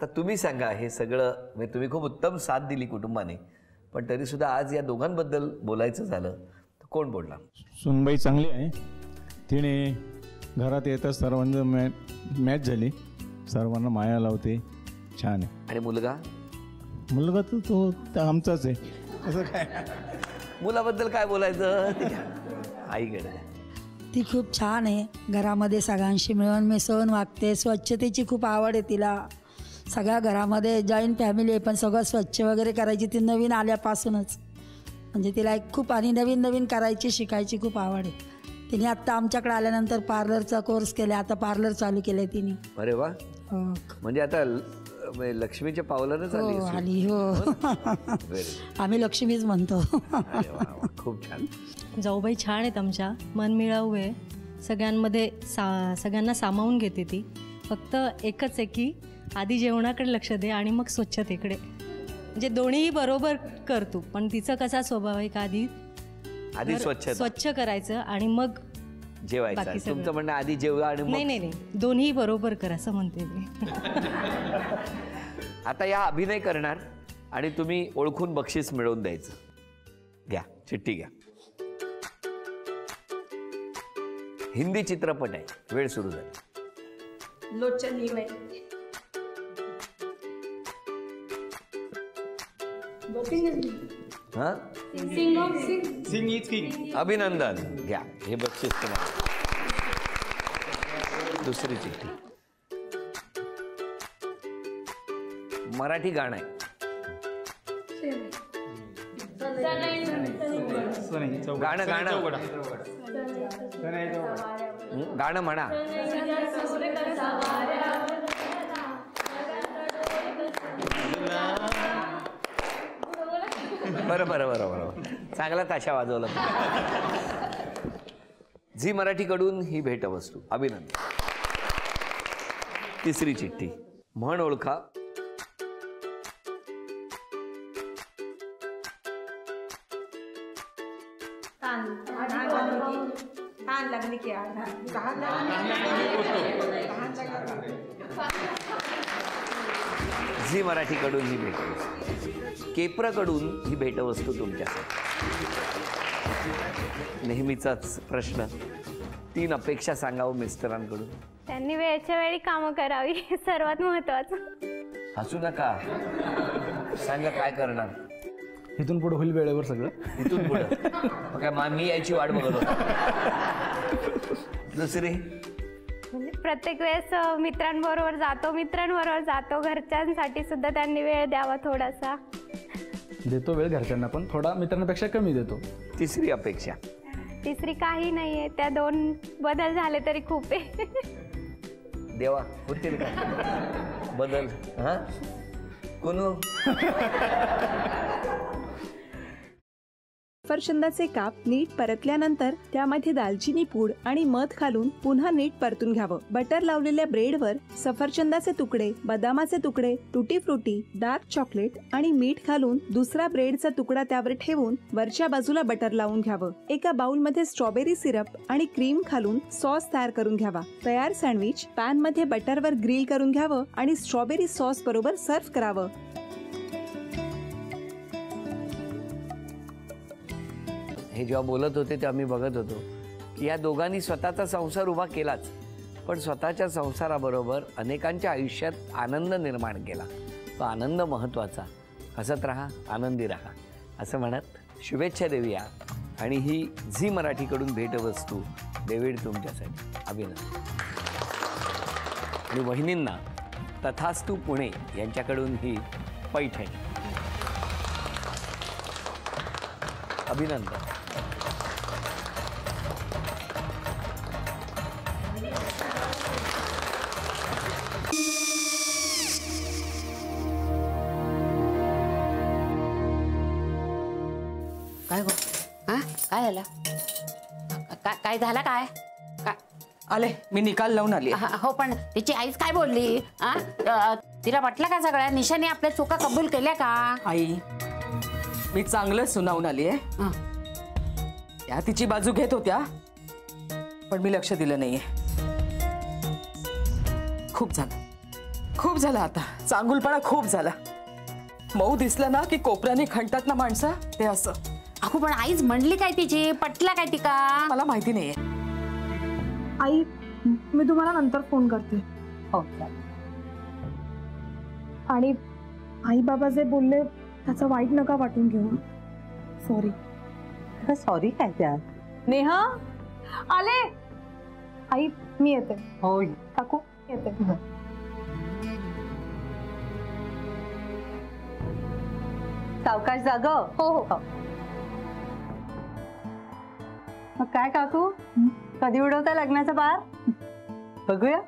आता तुम्ही सांगा, हे सगळं म्हणजे तुम्ही खूप उत्तम साथ दिली कुटुंबाने, पण तरी सुद्धा आज या दोघांबद्दल बोलायचं झालं तर कोण बोलणार? सुनबाई चांगली आहे, तिने घरात येतच सर्वांना मॅच झाली, सर्वांना माया लावते, छान आहे. आणि मुलगा? मुलगा तर तो आमचाच आहे. असं काय मुलाबद्दल काय बोलायचं? आईकडे ती खूप छान आहे, घरामध्ये सगळ्यांशी मिळून मिसळून वागते, स्वच्छतेची खूप आवड आहे तिला. सगळ्या घरामध्ये जॉईंट फॅमिली आहे, पण सगळं स्वच्छ वगैरे करायची ती नवीन आल्यापासूनच, म्हणजे तिला एक खूप आणि नवीन नवीन करायची शिकायची खूप आवड आहे. तिने आत्ता आमच्याकडे आल्यानंतर पार्लरचा कोर्स केला, आता पार्लर चालू केलं तिने. अरे वा, हो म्हणजे आता लक्ष्मीच्या पावलानच आली. हो आली, हो आम्ही लक्ष्मीच म्हणतो. खूप छान. जाऊबाई छान आहेत आमच्या, मनमिळाऊ आहे, सगळ्यांमध्ये सगळ्यांना सामावून घेते ती. फक्त एकच आहे की आधी जेवणाकडे लक्ष दे आणि मग स्वच्छतेकडे, म्हणजे दोन्हीही बरोबर करतो. पण तिचं कसा स्वभाव आहे का आधी स्वच्छ करायचं आणि मग जेवायचं. तुमचं म्हणणं आधी जेवा आणि नाही नाही नाही, दोन्ही बरोबर कर असं म्हणते मी. आता या अभिनय करणार आणि तुम्ही ओळखून बक्षीस मिळवून द्यायचं. घ्या चिठ्ठी घ्या. हिंदी चित्रपट आहे, वेळ सुरू झाली. लोचनी में हाँ सिंग इज किंग. अभिनंदन. घ्या हे बक्षीस तुम्हाला. दुसरी चिठ्ठी मराठी गाणं आहे. गाणं गाणं गाणं म्हणा. बरं बरं बरं बरं, चांगला ताशा वाजवला. झी मराठीकडून ही भेटवस्तू. अभिनंदन. तिसरी चिठ्ठी म्हण ओळखा. झी मराठीकडून ही भेटवस्तू. केप्रकडून ही भेटवस्तू तुमच्यासाठी. नेहमीचाच प्रश्न, 3 अपेक्षा सांगावं मिस्टरांकडून. त्यांनी वेळच्या वेळी कामं करावी, सर्वात महत्वाचं. हसू नका, सांगा काय करणार. इथून पुढे होईल वेळेवर सगळं. इथून पुढे काय मी यायची वाट बघत होतो. दुसरी म्हणजे प्रत्येक वेळेस मित्रांबरोबर जातो, घरच्यांसाठी सुद्धा त्यांनी वेळ द्यावा थोडासा. देतो वेळ घरच्यांना, पण थोडा मित्रांपेक्षा कमी देतो. तिसरी अपेक्षा. तिसरी काही नाहीये, त्या 2 बदल झाले तरी खूप आहे. देवा होतील का बदल? हा कोण? सफरचंदाचे काप नीट परतल्यानंतर त्यामध्ये दालचिनी पूड आणि मध घालून पुन्हा नीट परतून घ्यावं. बटर लावलेल्या ब्रेडवर सफरचंदाचे तुकडे, बदामाचे तुकडे, टुटी फ्रुटी, डार्क चॉकलेट आणि मीठ घालून दुसरा ब्रेडचा तुकडा त्यावर ठेवून वरच्या बाजूला बटर लावून घ्यावं. एका बाउलमध्ये स्ट्रॉबेरी सिरप आणि क्रीम घालून सॉस तयार करून घ्यावा. तयार सँडविच पॅन मध्ये बटरवर ग्रिल करून घ्यावं आणि स्ट्रॉबेरी सॉस बरोबर सर्व्ह करावं. हे जेव्हा बोलत होते तेव्हा मी बघत होतो की या दोघांनी स्वतःचा संसार उभा केलाच, पण स्वतःच्या संसाराबरोबर अनेकांच्या आयुष्यात आनंद निर्माण केला. तो आनंद महत्त्वाचा. हसत राहा, आनंदी राहा असं म्हणत शुभेच्छा देऊया. आणि ही झी मराठीकडून भेटवस्तू डेव्हिड तुमच्यासाठी. अभिनंदन. आणि वहिनींना तथास्तू पुणे यांच्याकडून ही पैठणी. अभिनंदन. काय गो? हा काय झालं? काय झालं? काय आले मी निकाल लावून आली. हो, पण तिची आईच काय बोलली? तिला वाटलं का सगळ्या निशाने आपल्या चुका कबूल केल्या का? आई मी चांगलं सुनावून आली आहे. त्या तिची बाजू घेत होत्या, पण मी लक्ष दिलं नाहीये. खूप झालं, खूप झाला आता, चांगुलपणा खूप झाला. मऊ दिसलं ना की कोपऱ्याने खणतात ना माणसं, ते असं. अहो पण आईच म्हणली काय तिची, पटला काय तिका? मला माहिती नाहीये. आई मी तुम्हाला नंतर फोन करते. हो. आणि आई बाबा जे बोलले त्याचं वाईट नका वाटून घेऊ. सॉरी. सॉरी काय त्या? नेहा आले. आई मी येते. हो काकू येते. सावकाश जाग. हो हो. मग काय काकू, कधी उडवता लग्नाचा बार? बघूया.